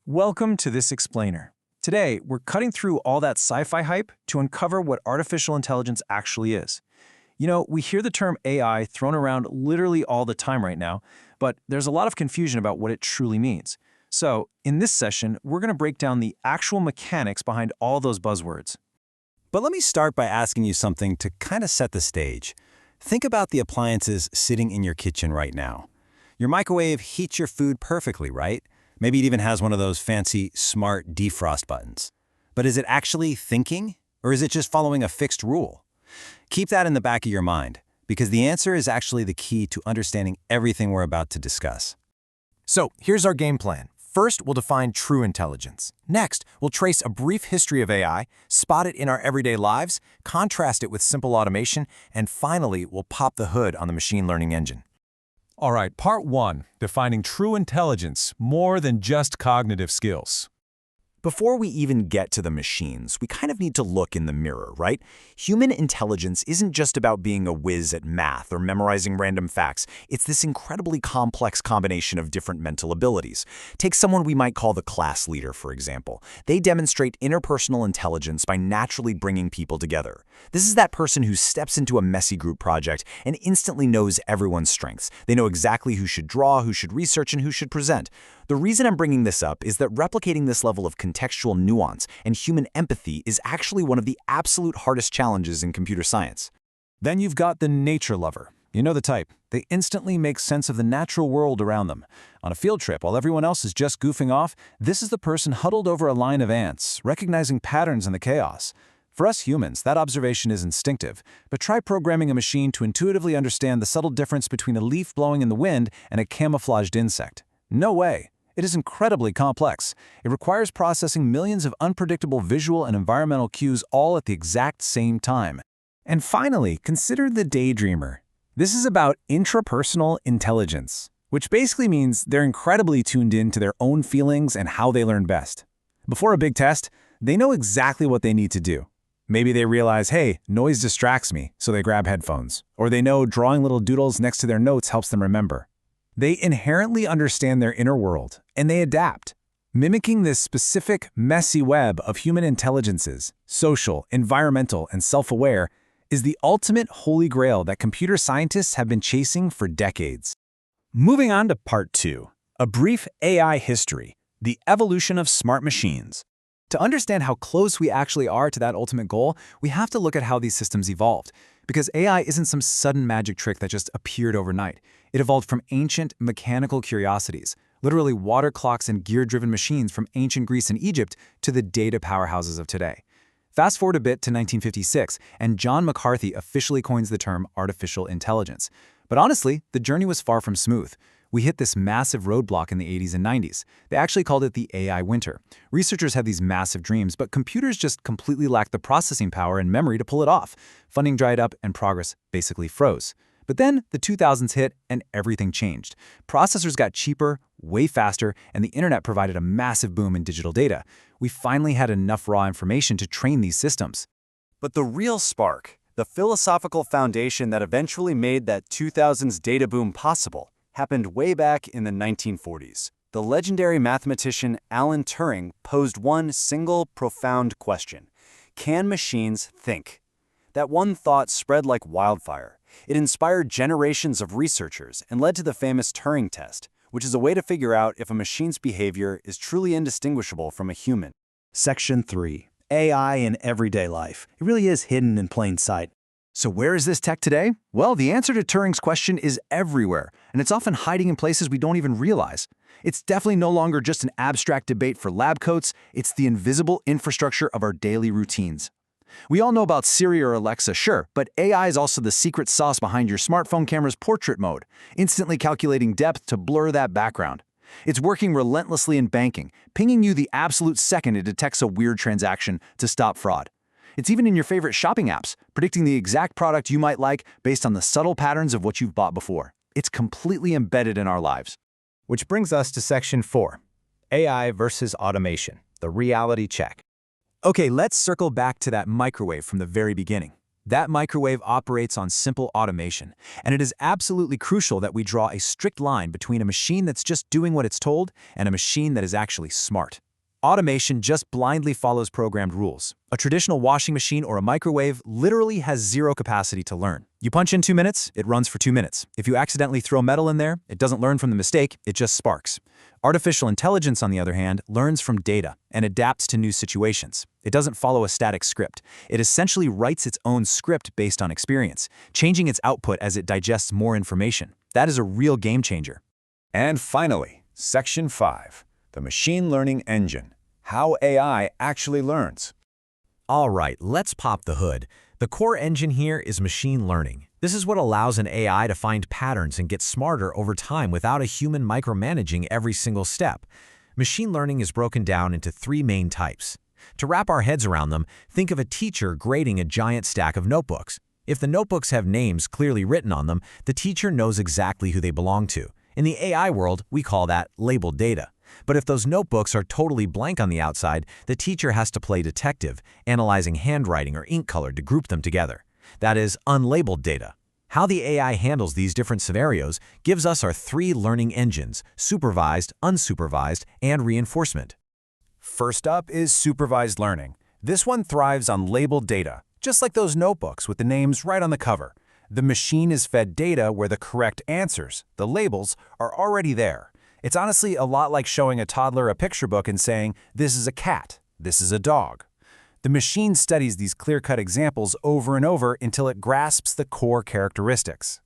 Welcome to This Explainer. Today, we're cutting through all that sci-fi hype to uncover what artificial intelligence actually is. You know, we hear the term AI thrown around literally all the time right now, but there's a lot of confusion about what it truly means. So, in this session, we're going to break down the actual mechanics behind all those buzzwords. But let me start by asking you something to kind of set the stage. Think about the appliances sitting in your kitchen right now. Your microwave heats your food perfectly, right? Maybe it even has one of those fancy, smart defrost buttons. But is it actually thinking, or is it just following a fixed rule? Keep that in the back of your mind, because the answer is actually the key to understanding everything we're about to discuss. So here's our game plan. First, we'll define true intelligence. Next, we'll trace a brief history of AI, spot it in our everyday lives, contrast it with simple automation, and finally, we'll pop the hood on the machine learning engine. All right, part one, defining true intelligence, more than just cognitive skills. Before we even get to the machines, we kind of need to look in the mirror, right? Human intelligence isn't just about being a whiz at math or memorizing random facts. It's this incredibly complex combination of different mental abilities. Take someone we might call the class leader, for example. They demonstrate interpersonal intelligence by naturally bringing people together. This is that person who steps into a messy group project and instantly knows everyone's strengths. They know exactly who should draw, who should research, and who should present. The reason I'm bringing this up is that replicating this level of contextual nuance and human empathy is actually one of the absolute hardest challenges in computer science. Then you've got the nature lover. You know the type. They instantly make sense of the natural world around them. On a field trip, while everyone else is just goofing off, this is the person huddled over a line of ants, recognizing patterns in the chaos. For us humans, that observation is instinctive, but try programming a machine to intuitively understand the subtle difference between a leaf blowing in the wind and a camouflaged insect. No way. It is incredibly complex. It requires processing millions of unpredictable visual and environmental cues all at the exact same time. And finally, consider the daydreamer. This is about intrapersonal intelligence, which basically means they're incredibly tuned in to their own feelings and how they learn best. Before a big test, they know exactly what they need to do. Maybe they realize, hey, noise distracts me, so they grab headphones. Or they know drawing little doodles next to their notes helps them remember. They inherently understand their inner world, and they adapt. Mimicking this specific, messy web of human intelligences, social, environmental, and self-aware, is the ultimate holy grail that computer scientists have been chasing for decades. Moving on to part two, a brief AI history, the evolution of smart machines. To understand how close we actually are to that ultimate goal, we have to look at how these systems evolved. Because AI isn't some sudden magic trick that just appeared overnight. It evolved from ancient mechanical curiosities, literally water clocks and gear-driven machines from ancient Greece and Egypt to the data powerhouses of today. Fast forward a bit to 1956, and John McCarthy officially coins the term artificial intelligence. But honestly, the journey was far from smooth. We hit this massive roadblock in the 80s and 90s. They actually called it the AI winter. Researchers had these massive dreams, but computers just completely lacked the processing power and memory to pull it off. Funding dried up and progress basically froze. But then the 2000s hit and everything changed. Processors got cheaper, way faster, and the internet provided a massive boom in digital data. We finally had enough raw information to train these systems. But the real spark, the philosophical foundation that eventually made that 2000s data boom possible, happened way back in the 1940s. The legendary mathematician Alan Turing posed one single profound question. Can machines think? That one thought spread like wildfire. It inspired generations of researchers and led to the famous Turing test, which is a way to figure out if a machine's behavior is truly indistinguishable from a human. Section 3. AI in everyday life. It really is hidden in plain sight. So where is this tech today? Well, the answer to Turing's question is everywhere, and it's often hiding in places we don't even realize. It's definitely no longer just an abstract debate for lab coats, it's the invisible infrastructure of our daily routines. We all know about Siri or Alexa, sure, but AI is also the secret sauce behind your smartphone camera's portrait mode, instantly calculating depth to blur that background. It's working relentlessly in banking, pinging you the absolute second it detects a weird transaction to stop fraud. It's even in your favorite shopping apps, predicting the exact product you might like based on the subtle patterns of what you've bought before. It's completely embedded in our lives. Which brings us to Section 4, AI versus automation, the reality check. Okay, let's circle back to that microwave from the very beginning. That microwave operates on simple automation, and it is absolutely crucial that we draw a strict line between a machine that's just doing what it's told and a machine that is actually smart. Automation just blindly follows programmed rules. A traditional washing machine or a microwave literally has zero capacity to learn. You punch in 2 minutes, it runs for 2 minutes. If you accidentally throw metal in there, it doesn't learn from the mistake, it just sparks. Artificial intelligence, on the other hand, learns from data and adapts to new situations. It doesn't follow a static script. It essentially writes its own script based on experience, changing its output as it digests more information. That is a real game changer. And finally, Section 5, the machine learning engine, how AI actually learns. All right, let's pop the hood. The core engine here is machine learning. This is what allows an AI to find patterns and get smarter over time without a human micromanaging every single step. Machine learning is broken down into 3 main types. To wrap our heads around them, think of a teacher grading a giant stack of notebooks. If the notebooks have names clearly written on them, the teacher knows exactly who they belong to. In the AI world, we call that labeled data. But if those notebooks are totally blank on the outside, the teacher has to play detective, analyzing handwriting or ink color to group them together. That is unlabeled data. How the AI handles these different scenarios gives us our 3 learning engines: supervised, unsupervised, and reinforcement. First up is supervised learning. This one thrives on labeled data, just like those notebooks with the names right on the cover. The machine is fed data where the correct answers, the labels, are already there. It's honestly a lot like showing a toddler a picture book and saying, this is a cat, this is a dog. The machine studies these clear-cut examples over and over until it grasps the core characteristics.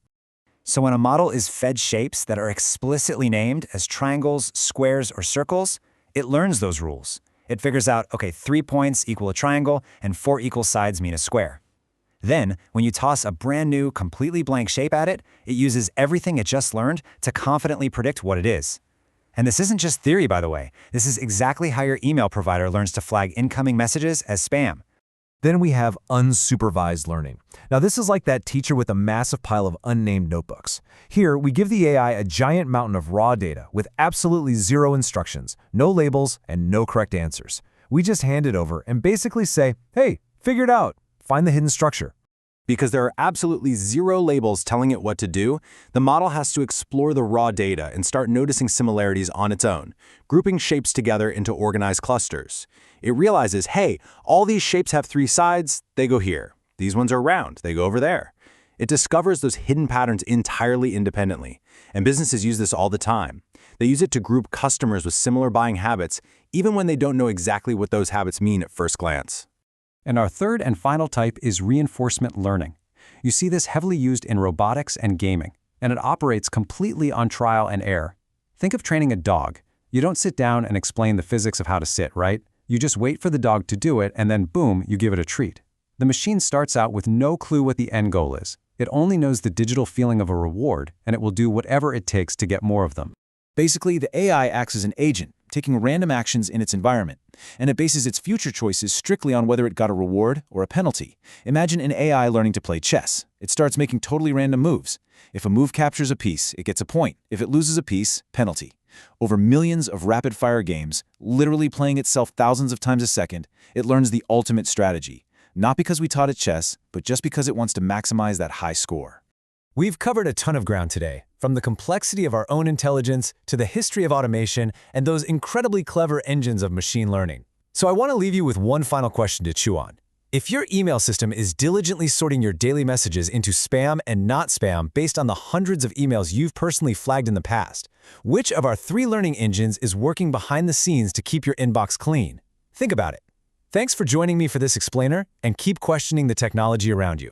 So when a model is fed shapes that are explicitly named as triangles, squares, or circles, it learns those rules. It figures out, okay, 3 points equal a triangle and 4 equal sides mean a square. Then, when you toss a brand new, completely blank shape at it, it uses everything it just learned to confidently predict what it is. And this isn't just theory, by the way. This is exactly how your email provider learns to flag incoming messages as spam. Then we have unsupervised learning. Now this is like that teacher with a massive pile of unnamed notebooks. Here, we give the AI a giant mountain of raw data with absolutely zero instructions, no labels, and no correct answers. We just hand it over and basically say, hey, figure it out. Find the hidden structure. Because there are absolutely zero labels telling it what to do, the model has to explore the raw data and start noticing similarities on its own, grouping shapes together into organized clusters. It realizes, hey, all these shapes have 3 sides, they go here. These ones are round, they go over there. It discovers those hidden patterns entirely independently, and businesses use this all the time. They use it to group customers with similar buying habits, even when they don't know exactly what those habits mean at first glance. And our third and final type is reinforcement learning. You see this heavily used in robotics and gaming, and it operates completely on trial and error. Think of training a dog. You don't sit down and explain the physics of how to sit, right? You just wait for the dog to do it, and then boom, you give it a treat. The machine starts out with no clue what the end goal is. It only knows the digital feeling of a reward, and it will do whatever it takes to get more of them. Basically, the AI acts as an agent, taking random actions in its environment, and it bases its future choices strictly on whether it got a reward or a penalty. Imagine an AI learning to play chess. It starts making totally random moves. If a move captures a piece, it gets a point. If it loses a piece, penalty. Over millions of rapid-fire games, literally playing itself thousands of times a second, it learns the ultimate strategy. Not because we taught it chess, but just because it wants to maximize that high score. We've covered a ton of ground today, from the complexity of our own intelligence to the history of automation and those incredibly clever engines of machine learning. So I want to leave you with one final question to chew on. If your email system is diligently sorting your daily messages into spam and not spam based on the hundreds of emails you've personally flagged in the past, which of our 3 learning engines is working behind the scenes to keep your inbox clean? Think about it. Thanks for joining me for this explainer, and keep questioning the technology around you.